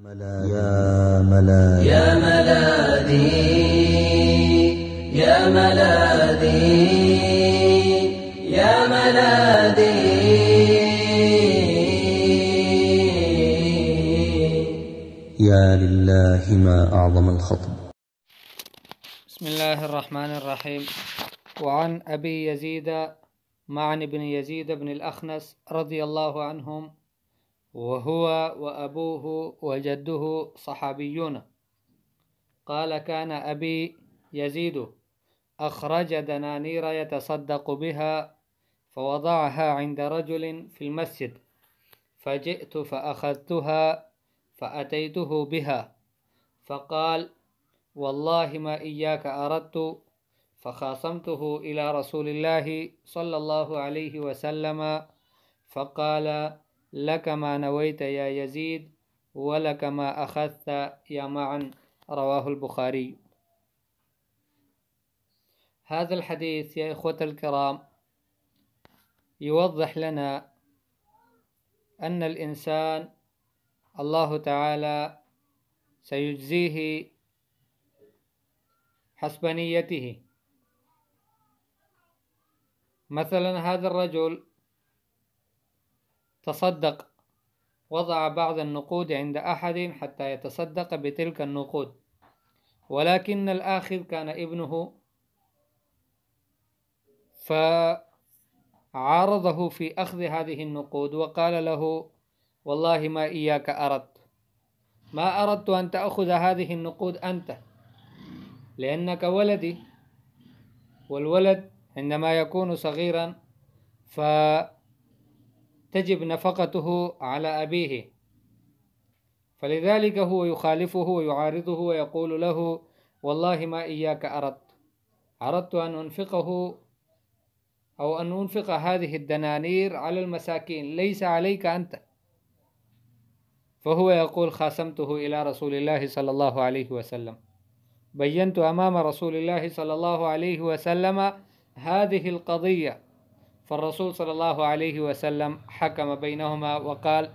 ملاذي يا ملاذي يا ملاذي يا ملاذي يا لله ما أعظم الخطب. بسم الله الرحمن الرحيم. وعن أبي يزيد معن بن يزيد بن الأخنس رضي الله عنهم، وهو وأبوه وجده صحابيون، قال: كان أبي يزيد أخرج دنانير يتصدق بها فوضعها عند رجل في المسجد، فجئت فأخذتها فأتيته بها فقال: والله ما إياك أردت، فخاصمته إلى رسول الله صلى الله عليه وسلم فقال: لك ما نويت يا يزيد ولك ما أخذت يا معن. رواه البخاري. هذا الحديث يا إخوة الكرام يوضح لنا أن الإنسان الله تعالى سيجزيه حسب نيته. مثلا هذا الرجل تصدق، وضع بعض النقود عند أحد حتى يتصدق بتلك النقود، ولكن الآخر كان ابنه، فعارضه في أخذ هذه النقود وقال له: والله ما إياك أردت، ما أردت أن تأخذ هذه النقود أنت، لأنك ولدي، والولد عندما يكون صغيرا فتجب نفقته على أبيه، فلذلك هو يخالفه ويعارضه ويقول له: والله ما إياك أردت أن أنفقه أو أن أنفق هذه الدنانير على المساكين، ليس عليك أنت. فهو يقول: خاصمته إلى رسول الله صلى الله عليه وسلم، بينت أمام رسول الله صلى الله عليه وسلم هذه القضية، فالرسول صلى الله عليه وسلم حكم بينهما وقال: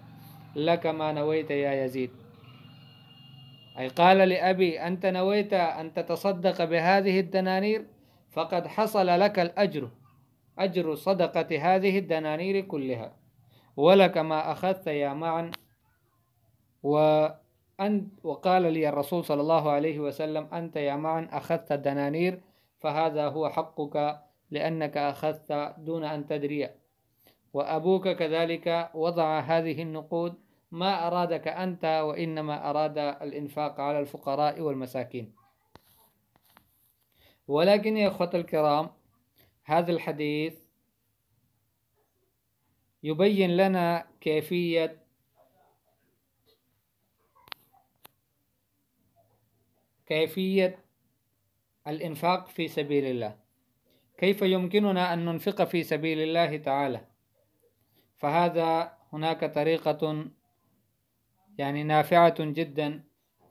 لك ما نويت يا يزيد، أي قال لأبي: أنت نويت أن تتصدق بهذه الدنانير، فقد حصل لك الأجر، أجر صدقة هذه الدنانير كلها، ولك ما أخذت يا معن. وقال لي الرسول صلى الله عليه وسلم: أنت يا معن أخذت الدنانير، فهذا هو حقك لأنك أخذت دون أن تدري، وأبوك كذلك وضع هذه النقود، ما أرادك أنت وإنما أراد الإنفاق على الفقراء والمساكين. ولكن يا أخوة الكرام، هذا الحديث يبين لنا كيفية الإنفاق في سبيل الله، كيف يمكننا أن ننفق في سبيل الله تعالى. فهذا هناك طريقة نافعة جدا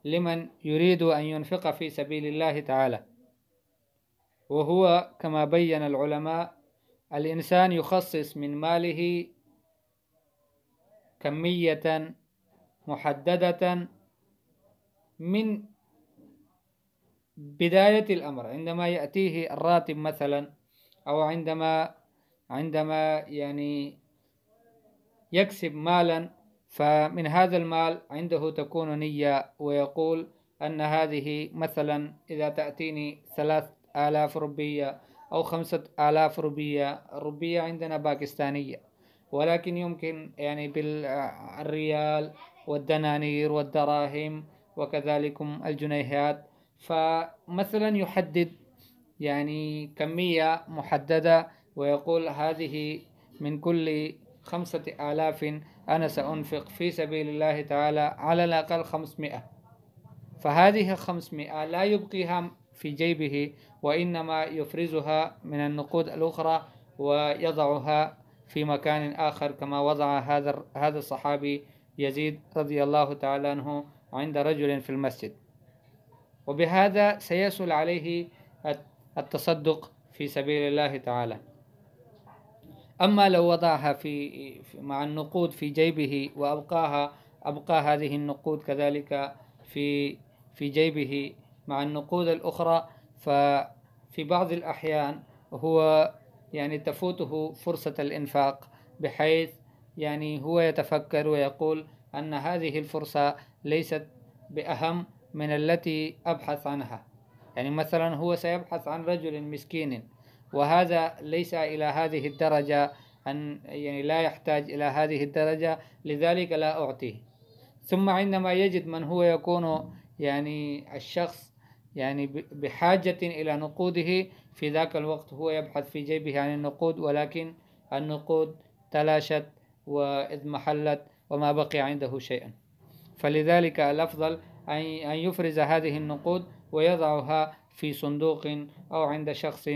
لمن يريد أن ينفق في سبيل الله تعالى، وهو كما بين العلماء: الإنسان يخصص من ماله كمية محددة من بداية الأمر، عندما يأتيه الراتب مثلا، أو عندما يكسب مالا، فمن هذا المال عنده تكون نية، ويقول أن هذه مثلا إذا تأتيني 3000 روبية أو 5000 روبية، الروبية عندنا باكستانية، ولكن يمكن بالريال والدنانير والدراهم وكذلك الجنيهات، فمثلا يحدد كمية محددة ويقول: هذه من كل 5000 أنا سأنفق في سبيل الله تعالى على الأقل 500، فهذه 500 لا يبقيها في جيبه، وإنما يفرزها من النقود الأخرى ويضعها في مكان آخر، كما وضع هذا الصحابي يزيد رضي الله تعالى عنه عند رجل في المسجد، وبهذا سيسهل عليه التصدق في سبيل الله تعالى. أما لو وضعها مع النقود في جيبه وأبقاها أبقى هذه النقود كذلك في جيبه مع النقود الأخرى. ففي بعض الأحيان هو يعني تفوته فرصة الإنفاق، بحيث يعني هو يتفكر ويقول أن هذه الفرصة ليست بأهم من التي أبحث عنها. يعني مثلا هو سيبحث عن رجل مسكين، وهذا ليس إلى هذه الدرجة، أن يعني لا يحتاج إلى هذه الدرجة، لذلك لا أعطيه. ثم عندما يجد من هو يكون يعني الشخص يعني بحاجة إلى نقوده، في ذاك الوقت هو يبحث في جيبه عن النقود، ولكن النقود تلاشت واضمحلت وما بقي عنده شيئا. فلذلك الأفضل أن يفرز هذه النقود ويضعها في صندوق أو عند شخص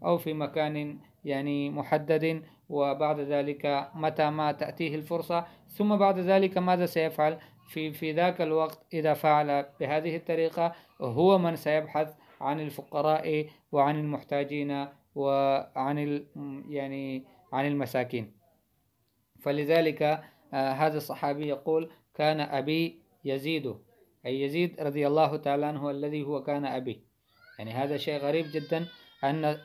أو في مكان يعني محدد، وبعد ذلك متى ما تأتيه الفرصة. ثم بعد ذلك ماذا سيفعل؟ في ذاك الوقت إذا فعل بهذه الطريقة، هو من سيبحث عن الفقراء وعن المحتاجين وعن يعني عن المساكين. فلذلك هذا الصحابي يقول: كان أبي يزيد، أي يزيد رضي الله تعالى عنه الذي هو كان أبي. يعني هذا شيء غريب جدا،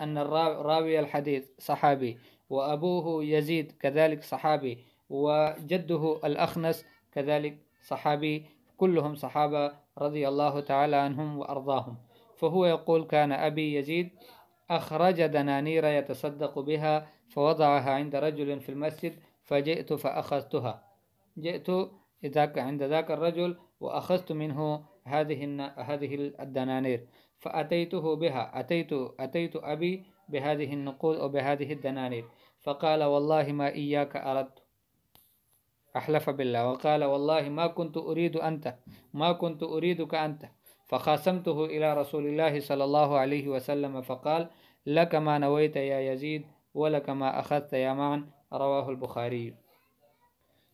أن راوي الحديث صحابي، وأبوه يزيد كذلك صحابي، وجده الأخنس كذلك صحابي، كلهم صحابة رضي الله تعالى عنهم وأرضاهم. فهو يقول: كان أبي يزيد أخرج دنانير يتصدق بها فوضعها عند رجل في المسجد، فجئت فأخذتها. جئت عند ذاك الرجل وأخذت منه هذه الدنانير، فأتيته بها، أتيت أبي بهذه النقود أو بهذه الدنانير، فقال: والله ما إياك أردت، أحلف بالله، وقال: والله ما كنت أريدك أنت. فخاصمته إلى رسول الله صلى الله عليه وسلم، فقال: لك ما نويت يا يزيد، ولك ما أخذت يا معن. رواه البخاري.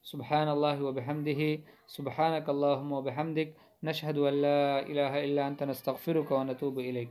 سبحان الله وبحمده، سبحانك اللهم وبحمدك، نشهد أن لا إله إلا أنت، نستغفرك ونتوب إليك.